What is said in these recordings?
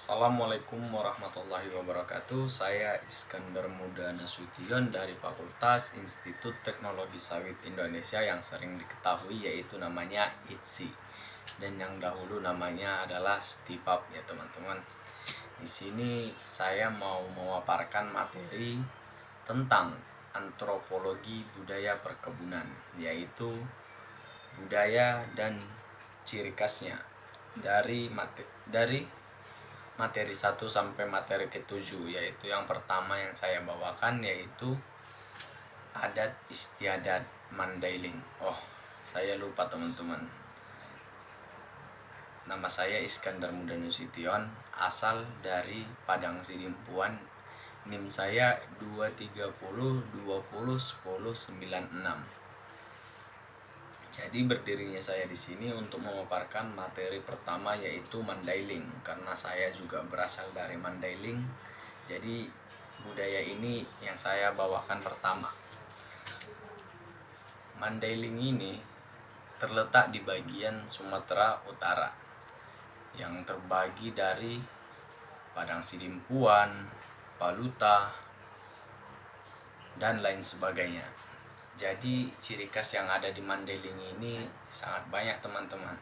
Assalamualaikum warahmatullahi wabarakatuh. Saya Iskandar Muda Nasution dari Fakultas Institut Teknologi Sawit Indonesia yang sering diketahui yaitu namanya ITSI, dan yang dahulu namanya adalah STIPAP ya teman-teman. Di sini saya mau memaparkan materi tentang antropologi budaya perkebunan, yaitu budaya dan ciri khasnya dari materi 1 sampai materi ke-7, yaitu yang pertama yang saya bawakan yaitu adat istiadat Mandailing. Saya lupa teman-teman. Nama saya Iskandar Muda Nasution, asal dari Padang Sidimpuan. NIM saya 230201096. Jadi berdirinya saya di sini untuk memaparkan materi pertama yaitu Mandailing, karena saya juga berasal dari Mandailing. Jadi budaya ini yang saya bawakan pertama. Mandailing ini terletak di bagian Sumatera Utara yang terbagi dari Padang Sidimpuan, Baluta, dan lain sebagainya. Jadi ciri khas yang ada di Mandailing ini sangat banyak teman-teman.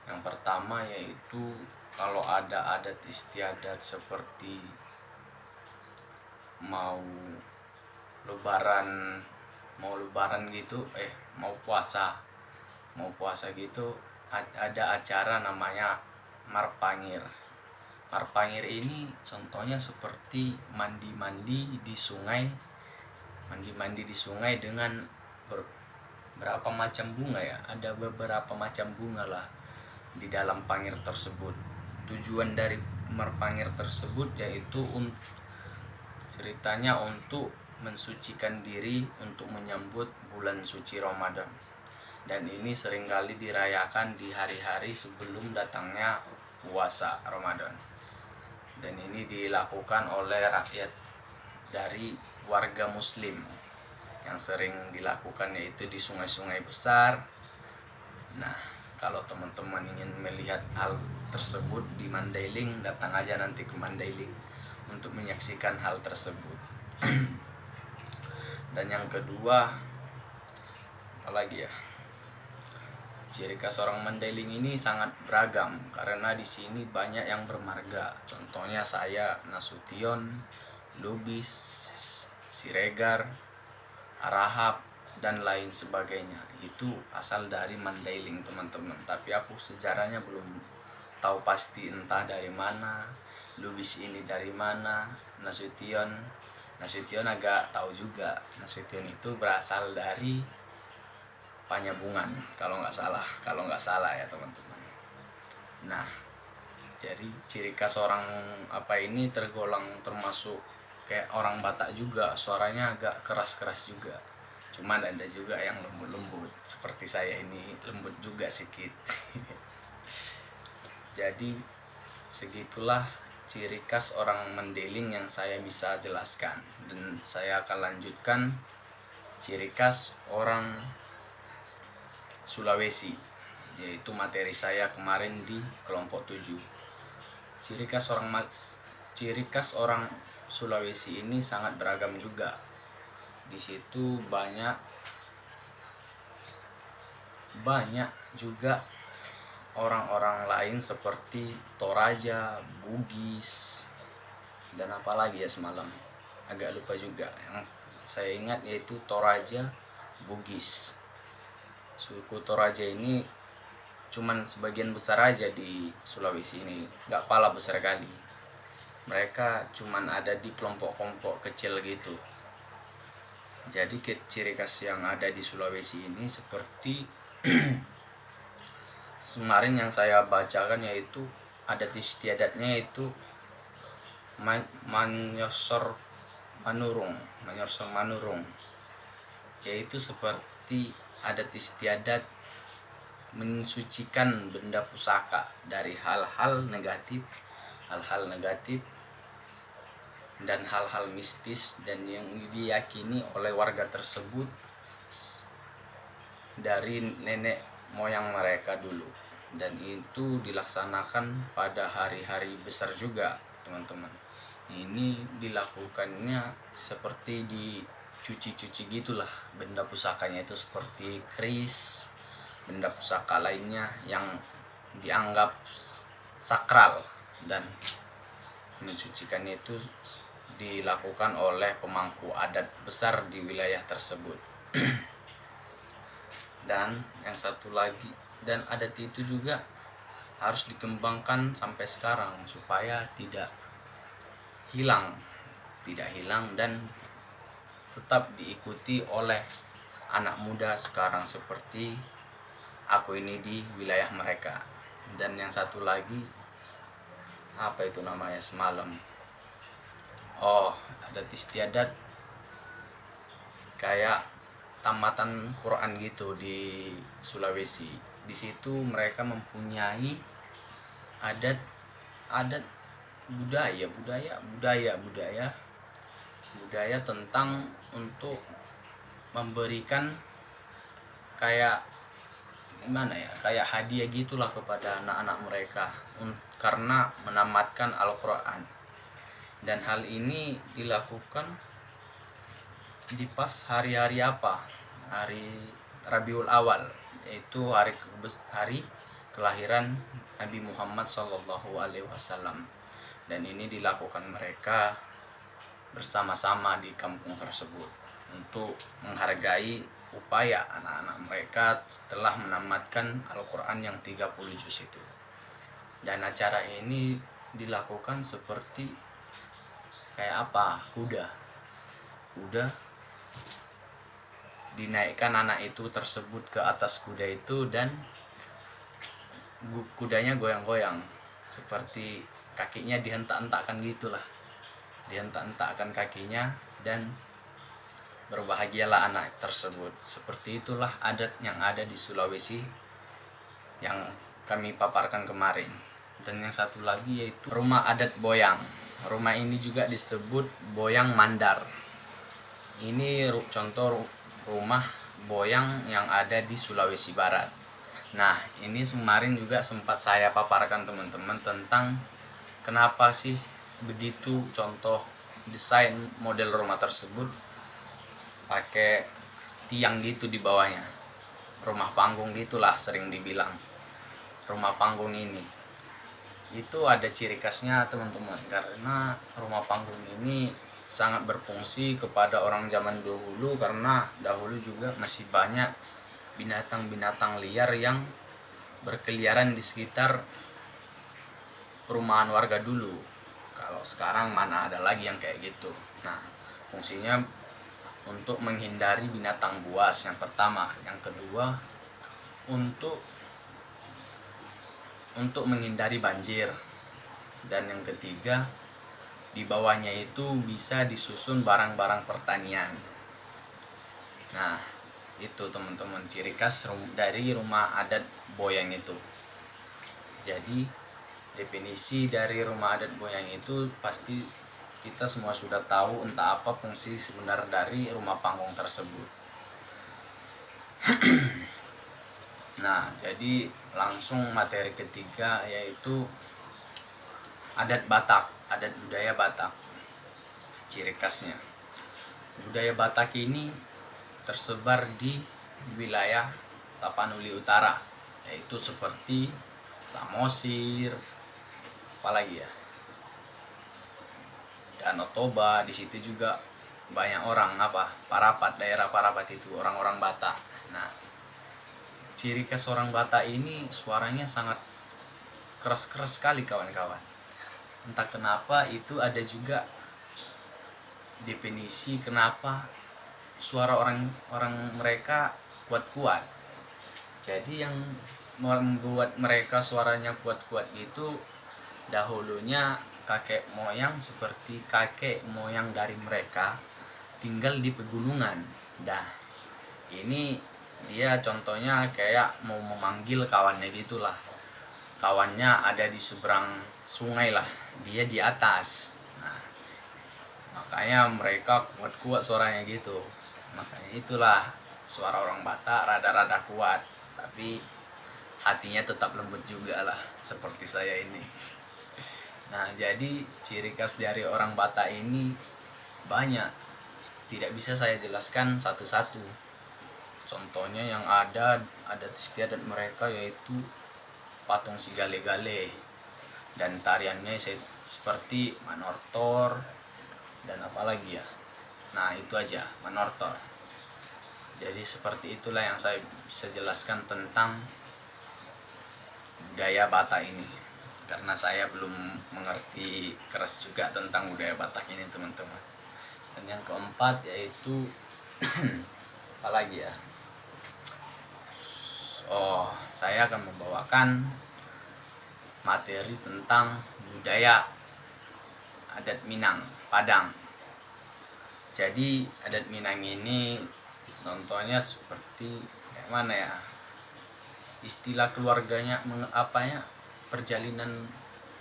Yang pertama yaitu kalau ada adat istiadat seperti mau lebaran gitu, mau puasa gitu, ada acara namanya Marpangir. Marpangir ini contohnya seperti mandi-mandi di sungai dengan berapa macam bunga ya, ada beberapa macam bunga lah di dalam pangir tersebut. Tujuan dari Marpangir tersebut yaitu ceritanya untuk mensucikan diri untuk menyambut bulan suci Ramadan, dan ini seringkali dirayakan di hari-hari sebelum datangnya puasa Ramadan, dan ini dilakukan oleh rakyat dari warga muslim. Yang sering dilakukan yaitu di sungai-sungai besar. Nah, kalau teman-teman ingin melihat hal tersebut di Mandailing, datang aja nanti ke Mandailing untuk menyaksikan hal tersebut. Dan yang kedua, apalagi ya, ciri khas orang Mandailing ini sangat beragam karena di sini banyak yang bermarga. Contohnya saya Nasution, Lubis, Siregar, Arahap, dan lain sebagainya. Itu asal dari Mandailing teman-teman. Tapi aku sejarahnya belum tahu pasti, entah dari mana. Lubis ini dari mana, Nasution agak tahu juga. Nasution itu berasal dari Panyabungan kalau nggak salah ya teman-teman. Nah, jadi ciri khas orang ini termasuk kayak orang Batak juga, suaranya agak keras-keras juga. Cuman ada juga yang lembut-lembut, seperti saya ini lembut juga sedikit. Jadi segitulah ciri khas orang Mandailing yang saya bisa jelaskan, dan saya akan lanjutkan ciri khas orang Sulawesi, yaitu materi saya kemarin di kelompok 7. Ciri khas orang Sulawesi ini sangat beragam juga. Di situ banyak juga orang-orang lain seperti Toraja, Bugis, dan apalagi ya semalam agak lupa juga. Yang saya ingat yaitu Toraja, Bugis. Suku Toraja ini cuman sebagian besar aja di Sulawesi ini, nggak pala besar kali. Mereka cuman ada di kelompok-kelompok kecil gitu. Jadi ciri khas yang ada di Sulawesi ini seperti kemarin yang saya bacakan, yaitu adat istiadatnya yaitu Manyorsor Manurung, yaitu seperti adat istiadat mensucikan benda pusaka dari hal-hal negatif dan hal-hal mistis dan yang diyakini oleh warga tersebut dari nenek moyang mereka dulu, dan itu dilaksanakan pada hari-hari besar juga teman-teman. Ini dilakukannya seperti dicuci-cuci gitulah benda pusakanya itu, seperti keris, benda pusaka lainnya yang dianggap sakral, dan mencucikannya itu dilakukan oleh pemangku adat besar di wilayah tersebut. Dan yang satu lagi, dan adat itu juga harus dikembangkan sampai sekarang supaya tidak hilang dan tetap diikuti oleh anak muda sekarang seperti aku ini di wilayah mereka. Dan yang satu lagi, apa itu namanya semalam, adat istiadat kayak tamatan Quran gitu di Sulawesi. Di situ mereka mempunyai adat budaya tentang untuk memberikan kayak gimana ya, kayak hadiah gitulah kepada anak-anak mereka karena menamatkan Al-Quran. Dan hal ini dilakukan di pas hari-hari Rabiul Awal, yaitu hari kelahiran Nabi Muhammad SAW. Dan ini dilakukan mereka bersama-sama di kampung tersebut untuk menghargai upaya anak-anak mereka setelah menamatkan Al-Quran yang 30 juz itu. Dan acara ini dilakukan seperti kayak apa, kuda dinaikkan anak itu tersebut ke atas kuda itu, dan kudanya goyang-goyang seperti kakinya dihentak-hentakkan gitulah, dihentak-hentakkan kakinya, dan berbahagialah anak tersebut. Seperti itulah adat yang ada di Sulawesi yang kami paparkan kemarin. Dan yang satu lagi yaitu rumah adat boyang. Rumah ini juga disebut boyang mandar. Ini contoh rumah boyang yang ada di Sulawesi Barat. Nah, ini kemarin juga sempat saya paparkan teman-teman tentang kenapa sih begitu contoh desain model rumah tersebut pakai tiang gitu di bawahnya. Rumah panggung gitulah sering dibilang. Rumah panggung ini itu ada ciri khasnya teman-teman, karena rumah panggung ini sangat berfungsi kepada orang zaman dahulu, karena dahulu juga masih banyak binatang-binatang liar yang berkeliaran di sekitar perumahan warga dulu. Kalau sekarang mana ada lagi yang kayak gitu. Nah, fungsinya untuk menghindari binatang buas yang pertama, yang kedua untuk menghindari banjir, dan yang ketiga di bawahnya itu bisa disusun barang-barang pertanian. Nah, itu teman-teman ciri khas dari rumah adat boyang itu. Jadi definisi dari rumah adat boyang itu pasti kita semua sudah tahu entah apa fungsi sebenar dari rumah panggung tersebut. Nah, jadi langsung materi ketiga yaitu adat Batak, adat budaya Batak. Ciri khasnya, budaya Batak ini tersebar di wilayah Tapanuli Utara, yaitu seperti Samosir, apalagi ya, Danau Toba. Di situ juga banyak orang Parapat, daerah Parapat itu orang-orang Batak. Nah, ciri khas orang Batak ini suaranya sangat keras-keras sekali kawan-kawan. Entah kenapa itu ada juga definisi kenapa suara orang mereka kuat-kuat. Jadi yang membuat mereka suaranya kuat-kuat itu dahulunya kakek moyang dari mereka tinggal di pegunungan. Dah, ini Dia contohnya kayak mau memanggil kawannya gitulah, kawannya ada di seberang sungai lah, dia di atas. Nah, makanya mereka kuat-kuat suaranya gitu. Makanya itulah suara orang Batak rada-rada kuat, tapi hatinya tetap lembut juga lah, seperti saya ini. Nah, jadi ciri khas dari orang Batak ini banyak, tidak bisa saya jelaskan satu-satu. Contohnya yang ada istiadat mereka yaitu patung si gale-gale, dan tariannya seperti manortor dan apalagi ya. Nah, itu aja, manortor. Jadi seperti itulah yang saya bisa jelaskan tentang budaya Batak ini, karena saya belum mengerti keras juga tentang budaya Batak ini, teman-teman. Dan yang keempat yaitu apalagi ya, saya akan membawakan materi tentang budaya adat Minang Padang. Jadi adat Minang ini contohnya seperti kayak mana ya, istilah keluarganya perjalinan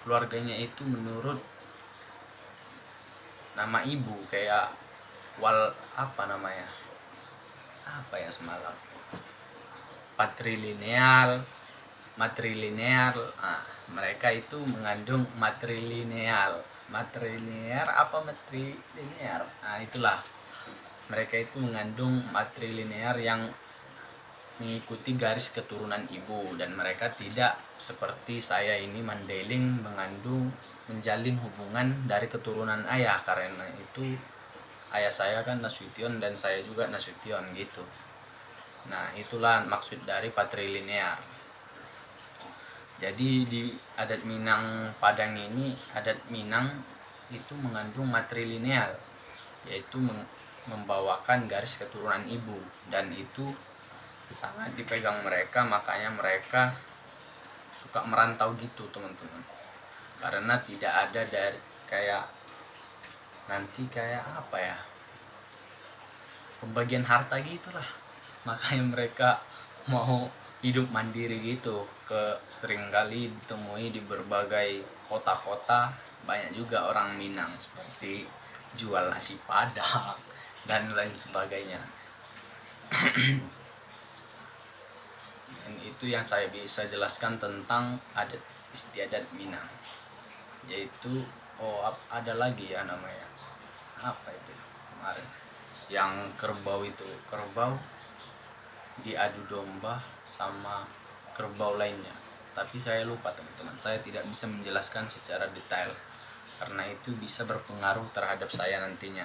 keluarganya itu menurut nama ibu, kayak semalam matrilineal. Nah, mereka itu mengandung matrilineal. Nah, itulah, mereka itu mengandung matrilinear yang mengikuti garis keturunan ibu, dan mereka tidak seperti saya ini Mandailing menjalin hubungan dari keturunan ayah, karena itu ayah saya kan Nasution dan saya juga Nasution gitu. Nah, itulah maksud dari patrilinear. Jadi di adat Minang Padang ini, adat Minang itu mengandung matrilineal, yaitu membawakan garis keturunan ibu, dan itu sangat dipegang mereka. Makanya mereka suka merantau gitu, teman-teman, karena tidak ada dari kayak pembagian harta gitulah. Makanya mereka mau hidup mandiri gitu, seringkali ditemui di berbagai kota-kota. Banyak juga orang Minang seperti jual nasi padang dan lain sebagainya. Dan itu yang saya bisa jelaskan tentang adat istiadat Minang. Yaitu ada lagi ya namanya kemarin yang kerbau diadu domba sama kerbau lainnya, tapi saya lupa, teman-teman. Saya tidak bisa menjelaskan secara detail karena itu bisa berpengaruh terhadap saya nantinya.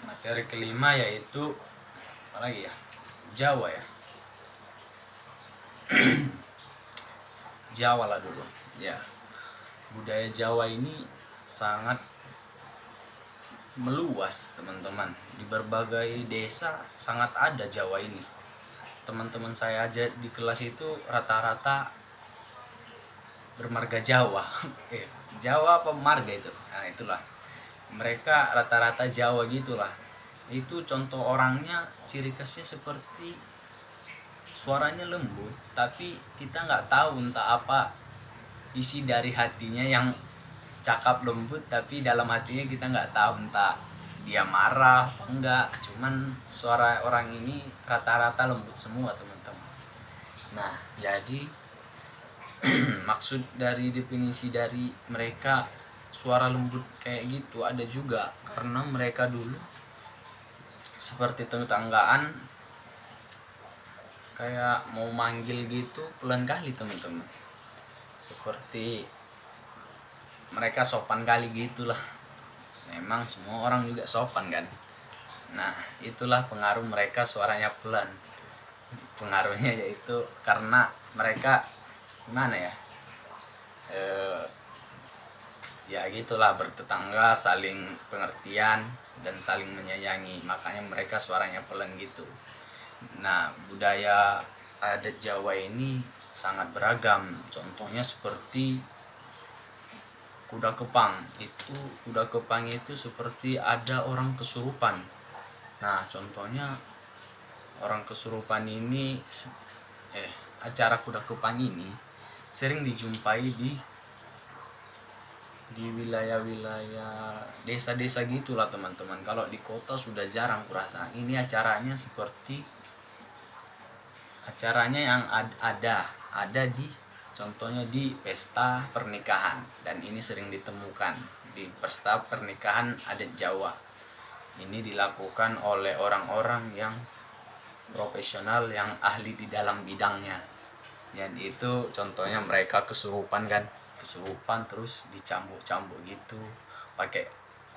Materi kelima yaitu apalagi ya, Jawa ya. Jawa lah dulu ya. Budaya Jawa ini sangat meluas, teman-teman. Di berbagai desa sangat ada Jawa ini. Teman-teman saya aja di kelas itu rata-rata bermarga Jawa. Jawa apa marga itu? Nah, itulah. Mereka rata-rata Jawa gitulah. Itu contoh orangnya, ciri khasnya seperti suaranya lembut, tapi kita nggak tahu entah apa isi dari hatinya yang cakap lembut, tapi dalam hatinya kita nggak tahu entah dia marah apa enggak. Cuman suara orang ini rata-rata lembut semua, teman-teman. Nah, jadi maksud dari definisi dari mereka suara lembut kayak gitu ada juga karena mereka dulu seperti tetanggaan, kayak mau manggil gitu pelan kali, teman-teman. Seperti mereka sopan kali gitulah. Memang semua orang juga sopan kan. Nah, itulah pengaruh mereka suaranya pelan. Pengaruhnya yaitu karena mereka gimana ya, ya gitulah, bertetangga, saling pengertian dan saling menyayangi. Makanya mereka suaranya pelan gitu. Nah, budaya adat Jawa ini sangat beragam. Contohnya seperti kuda kepang itu seperti ada orang kesurupan. Nah, contohnya orang kesurupan ini, acara kuda kepang ini sering dijumpai di wilayah-wilayah desa-desa gitulah teman-teman. Kalau di kota sudah jarang kurasa. Ini acaranya yang ada di, contohnya di pesta pernikahan, dan ini sering ditemukan di pesta pernikahan adat Jawa. Ini dilakukan oleh orang-orang yang profesional, yang ahli di dalam bidangnya. Dan itu contohnya mereka kesurupan terus dicambuk-cambuk gitu, pakai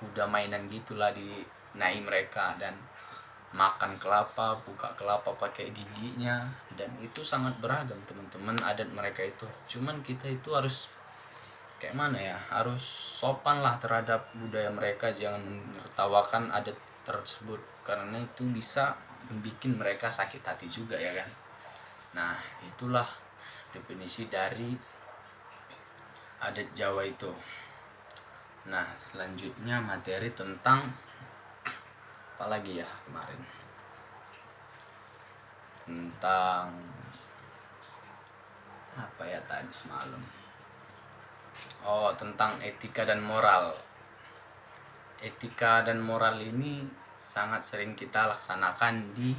kuda mainan gitulah dinaik mereka, dan makan kelapa, buka kelapa pakai giginya. Dan itu sangat beragam teman-teman adat mereka itu. Cuman kita itu harus kayak mana ya, harus sopan lah terhadap budaya mereka, jangan menertawakan adat tersebut, karena itu bisa membuat mereka sakit hati juga ya kan. Nah, itulah definisi dari adat Jawa itu. Nah, selanjutnya materi tentang apa lagi ya kemarin, tentang apa ya tadi semalam, tentang etika dan moral. Etika dan moral ini sangat sering kita laksanakan di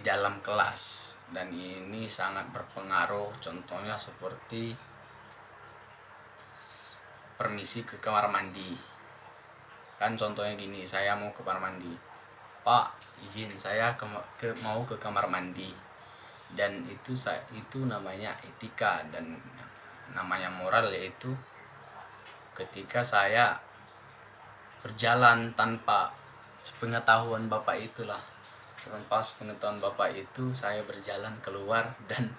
dalam kelas, dan ini sangat berpengaruh. Contohnya seperti permisi ke kamar mandi. Kan contohnya gini, saya mau ke kamar mandi, Pak izin saya mau ke kamar mandi. Dan itu namanya etika. Dan namanya moral yaitu ketika saya berjalan tanpa sepengetahuan Bapak itu, saya berjalan keluar dan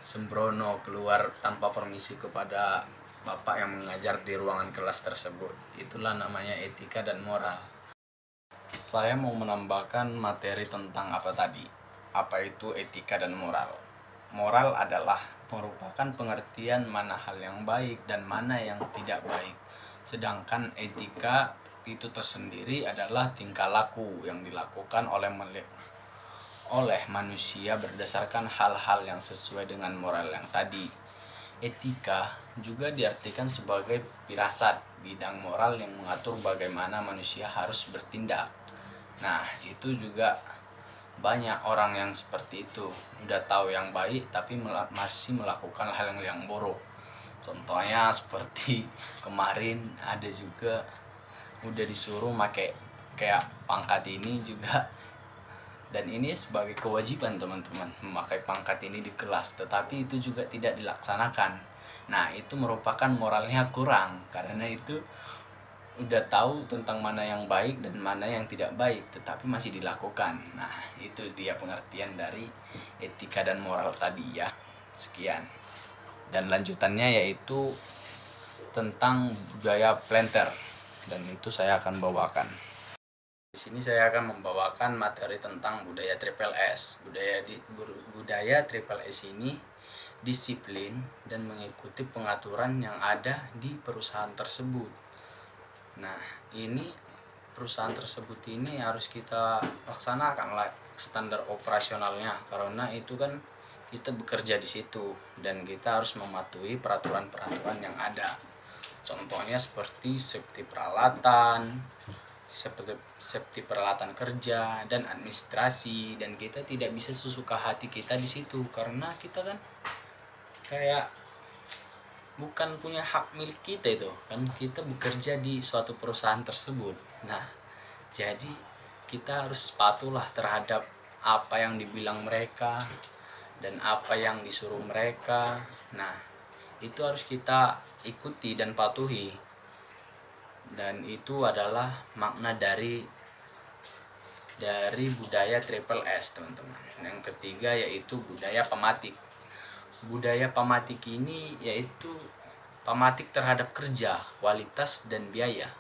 sembrono keluar tanpa permisi kepada Bapak yang mengajar di ruangan kelas tersebut. Itulah namanya etika dan moral. Saya mau menambahkan materi tentang apa tadi? Apa itu etika dan moral? Moral adalah merupakan pengertian mana hal yang baik dan mana yang tidak baik. Sedangkan etika itu tersendiri adalah tingkah laku yang dilakukan oleh manusia berdasarkan hal-hal yang sesuai dengan moral yang tadi. Etika juga diartikan sebagai firasat, bidang moral yang mengatur bagaimana manusia harus bertindak. Nah, itu juga banyak orang yang seperti itu, udah tahu yang baik tapi masih melakukan hal yang buruk. Contohnya seperti kemarin ada juga udah disuruh pakai kayak pangkat ini juga, dan ini sebagai kewajiban teman-teman memakai pangkat ini di kelas, tetapi itu juga tidak dilaksanakan. Nah, itu merupakan moralnya kurang, karena itu udah tahu tentang mana yang baik dan mana yang tidak baik tetapi masih dilakukan. Nah, itu dia pengertian dari etika dan moral tadi ya. Sekian. Dan lanjutannya yaitu tentang budaya planter, dan itu saya akan bawakan. Di sini saya akan membawakan materi tentang budaya Triple S. Budaya Triple S ini disiplin dan mengikuti pengaturan yang ada di perusahaan tersebut. Nah, ini perusahaan tersebut ini harus kita laksanakan lah standar operasionalnya, karena itu kan kita bekerja di situ dan kita harus mematuhi peraturan-peraturan yang ada. Contohnya seperti safety peralatan kerja dan administrasi, dan kita tidak bisa sesuka hati kita di situ, karena kita kan kayak bukan punya hak milik kita itu kan, kita bekerja di suatu perusahaan tersebut. Nah, jadi kita harus patuhlah terhadap apa yang dibilang mereka dan apa yang disuruh mereka. Nah, itu harus kita ikuti dan patuhi. Dan itu adalah makna dari budaya Triple S teman-teman. Yang ketiga yaitu budaya pamatik. Budaya pamatik ini yaitu pamatik terhadap kerja, kualitas, dan biaya.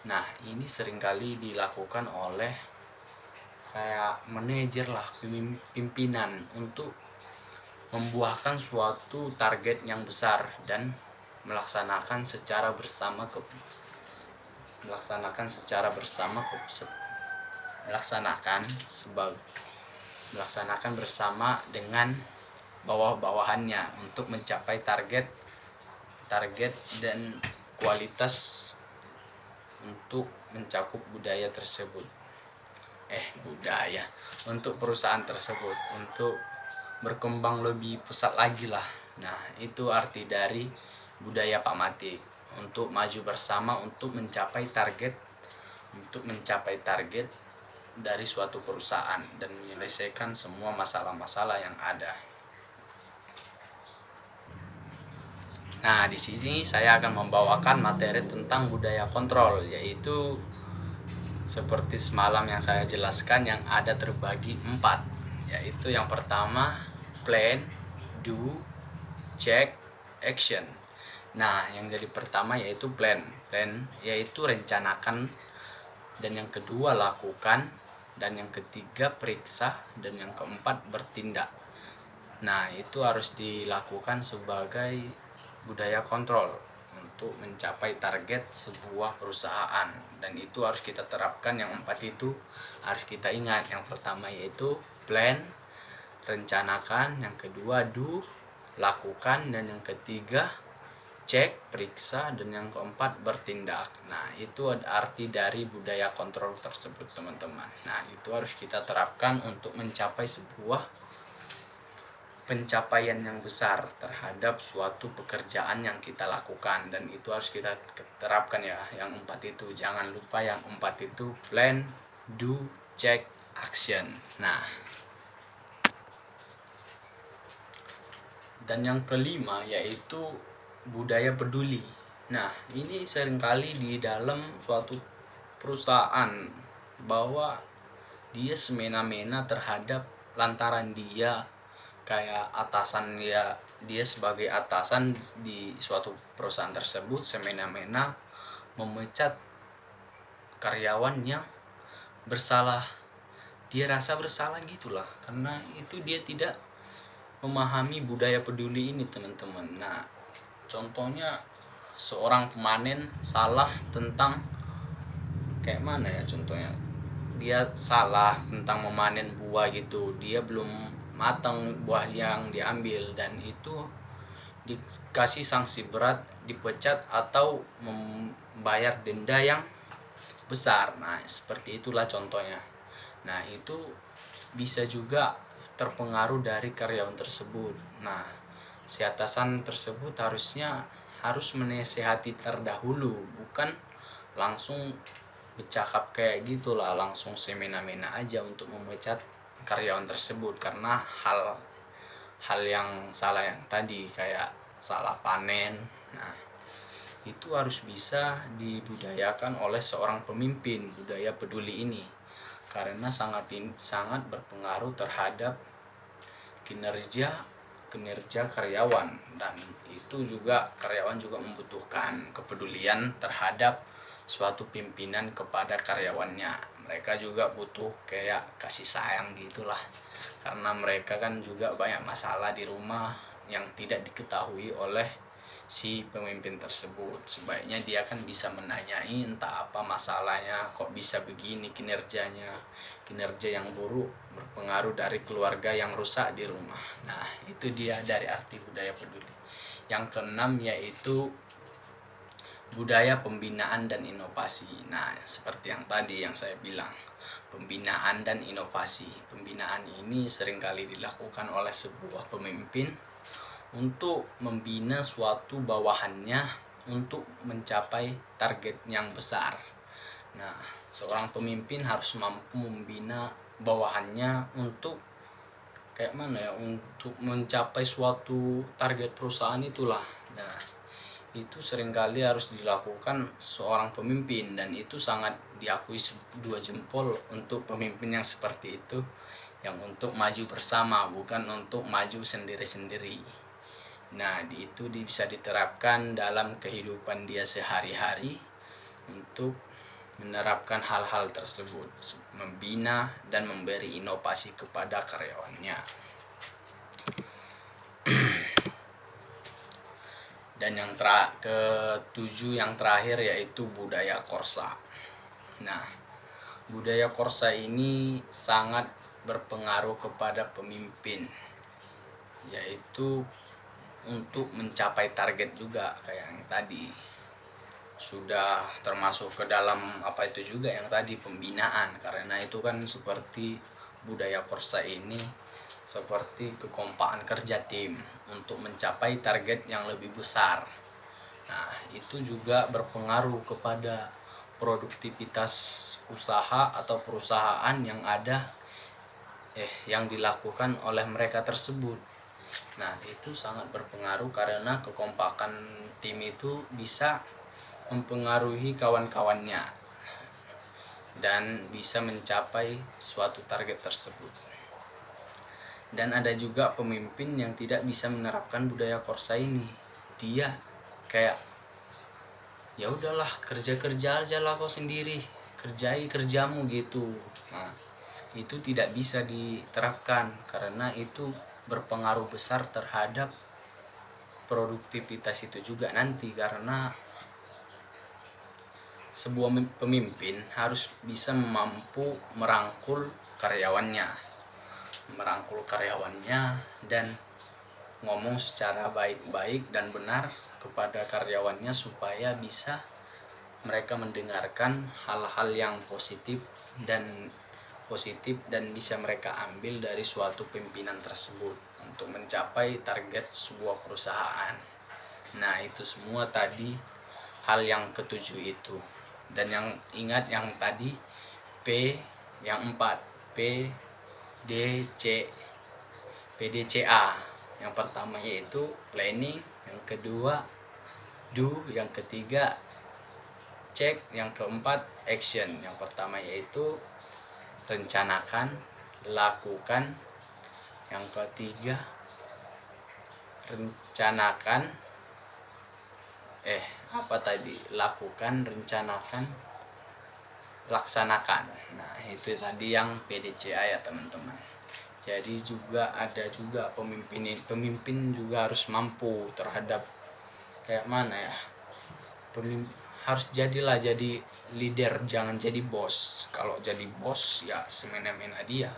Nah, ini seringkali dilakukan oleh kayak manajer lah, pimpinan, untuk membuahkan suatu target yang besar dan melaksanakan secara bersama melaksanakan bersama dengan bawah-bawahannya untuk mencapai target dan kualitas untuk mencakup budaya tersebut. Untuk perusahaan tersebut untuk berkembang lebih pesat lagi lah. Nah, itu arti dari budaya Pak Matik, untuk maju bersama untuk mencapai target dari suatu perusahaan dan menyelesaikan semua masalah-masalah yang ada. Nah, di sini saya akan membawakan materi tentang budaya kontrol, yaitu seperti semalam yang saya jelaskan yang ada terbagi 4, yaitu yang pertama plan, do, check, action. Nah, yang jadi pertama yaitu plan yaitu rencanakan, dan yang kedua lakukan, dan yang ketiga periksa, dan yang keempat bertindak. Nah, itu harus dilakukan sebagai budaya kontrol untuk mencapai target sebuah perusahaan, dan itu harus kita terapkan. Yang 4 itu harus kita ingat. Yang pertama yaitu plan, rencanakan, yang kedua do, lakukan, dan yang ketiga cek, periksa, dan yang keempat bertindak. Nah, itu arti dari budaya kontrol tersebut, teman-teman. Nah, itu harus kita terapkan untuk mencapai sebuah pencapaian yang besar terhadap suatu pekerjaan yang kita lakukan, dan itu harus kita terapkan ya, yang 4 itu. Jangan lupa yang 4 itu plan, do, check, action. Nah, dan yang kelima yaitu budaya peduli. Nah, ini seringkali di dalam suatu perusahaan bahwa dia semena-mena terhadap lantaran dia kayak atasan, dia sebagai atasan di suatu perusahaan tersebut semena-mena memecat karyawan yang bersalah. Dia rasa bersalah gitulah, karena itu dia tidak memahami budaya peduli ini, teman-teman. Nah, contohnya seorang pemanen salah tentang kayak mana ya, contohnya dia salah tentang memanen buah gitu, dia belum matang buah yang diambil, dan itu dikasih sanksi berat, dipecat atau membayar denda yang besar. Nah, seperti itulah contohnya. Nah, itu bisa juga terpengaruh dari karyawan tersebut. Nah, si atasan tersebut harus menasehati terdahulu, bukan langsung bercakap kayak gitulah, langsung semena-mena aja untuk memecat karyawan tersebut karena hal yang salah yang tadi, kayak salah panen. Nah, itu harus bisa dibudayakan oleh seorang pemimpin budaya peduli ini, karena sangat berpengaruh terhadap kinerja karyawan, dan itu juga karyawan juga membutuhkan kepedulian terhadap suatu pimpinan kepada karyawannya. Mereka juga butuh kayak kasih sayang gitulah, karena mereka kan juga banyak masalah di rumah yang tidak diketahui oleh si pemimpin tersebut. Sebaiknya dia kan bisa menanyai entah apa masalahnya, kok bisa begini kinerja yang buruk berpengaruh dari keluarga yang rusak di rumah. Nah, itu dia dari arti budaya peduli. Yang keenam yaitu budaya pembinaan dan inovasi. Nah, seperti yang tadi yang saya bilang, pembinaan dan inovasi. Pembinaan ini seringkali dilakukan oleh sebuah pemimpin untuk membina suatu bawahannya untuk mencapai target yang besar. Nah, seorang pemimpin harus mampu membina bawahannya untuk kayak mana ya, untuk mencapai suatu target perusahaan itulah. Nah, itu seringkali harus dilakukan seorang pemimpin, dan itu sangat diakui 2 jempol untuk pemimpin yang seperti itu, yang untuk maju bersama, bukan untuk maju sendiri-sendiri. Nah, itu bisa diterapkan dalam kehidupan dia sehari-hari untuk menerapkan hal-hal tersebut, membina dan memberi inovasi kepada karyawannya. Dan yang ketujuh yang terakhir yaitu budaya korsa. Nah, budaya korsa ini sangat berpengaruh kepada pemimpin, yaitu untuk mencapai target juga kayak yang tadi. Sudah termasuk ke dalam apa itu juga yang tadi, pembinaan, karena itu kan seperti budaya korsa ini seperti kekompakan kerja tim untuk mencapai target yang lebih besar. Nah, itu juga berpengaruh kepada produktivitas usaha atau perusahaan yang ada yang dilakukan oleh mereka tersebut. Nah, itu sangat berpengaruh karena kekompakan tim itu bisa mempengaruhi kawan-kawannya dan bisa mencapai suatu target tersebut. Dan ada juga pemimpin yang tidak bisa menerapkan budaya korsa ini. Dia kayak, ya udahlah, kerja aja lah kau sendiri, kerjai kerjamu gitu. Nah, itu tidak bisa diterapkan karena itu berpengaruh besar terhadap produktivitas itu juga nanti, karena sebuah pemimpin harus bisa mampu merangkul karyawannya dan ngomong secara baik-baik dan benar kepada karyawannya supaya bisa mereka mendengarkan hal-hal yang positif dan bisa mereka ambil dari suatu pimpinan tersebut untuk mencapai target sebuah perusahaan. Nah, itu semua tadi hal yang ketujuh itu. Dan yang ingat yang tadi P yang 4, PDCA. Yang pertama yaitu planning, yang kedua do, yang ketiga check, yang keempat action. Yang pertama yaitu rencanakan, lakukan, yang ketiga lakukan, rencanakan, laksanakan. Nah, itu tadi yang PDCA ya teman-teman. Jadi juga ada juga pemimpin juga harus mampu terhadap kayak mana ya, harus jadi leader, jangan jadi bos. Kalau jadi bos ya semena-mena dia.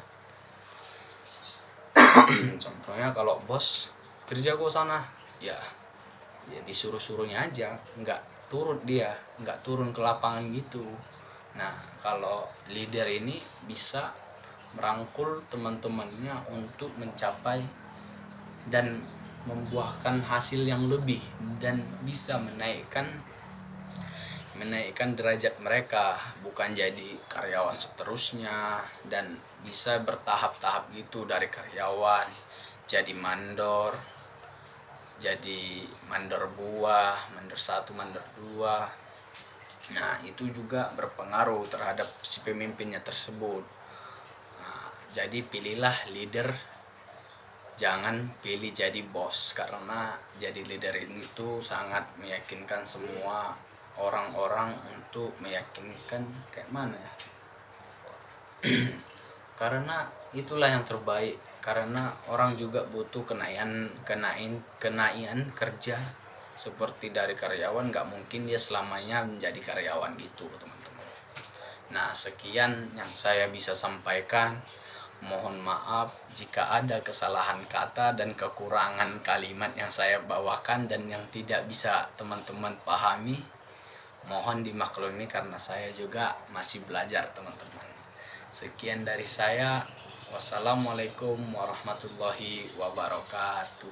Contohnya kalau bos, kerja kok sana, ya disuruh-suruhnya aja, nggak turun ke lapangan gitu. Nah, kalau leader ini bisa merangkul teman-temannya untuk mencapai dan membuahkan hasil yang lebih dan bisa menaikkan derajat mereka, bukan jadi karyawan seterusnya, dan bisa bertahap-tahap gitu, dari karyawan jadi mandor buah, mandor 1, mandor 2. Nah, itu juga berpengaruh terhadap si pemimpinnya tersebut. Nah, jadi pilihlah leader, jangan pilih jadi bos, karena jadi leader itu sangat meyakinkan semua orang-orang untuk meyakinkan kayak mana ya. Karena itulah yang terbaik, karena orang juga butuh kenaian kerja seperti dari karyawan. Nggak mungkin dia selamanya menjadi karyawan gitu teman-teman. Nah, sekian yang saya bisa sampaikan. Mohon maaf jika ada kesalahan kata dan kekurangan kalimat yang saya bawakan dan yang tidak bisa teman-teman pahami. Mohon dimaklumi karena saya juga masih belajar teman-teman. Sekian dari saya. Wassalamualaikum warahmatullahi wabarakatuh.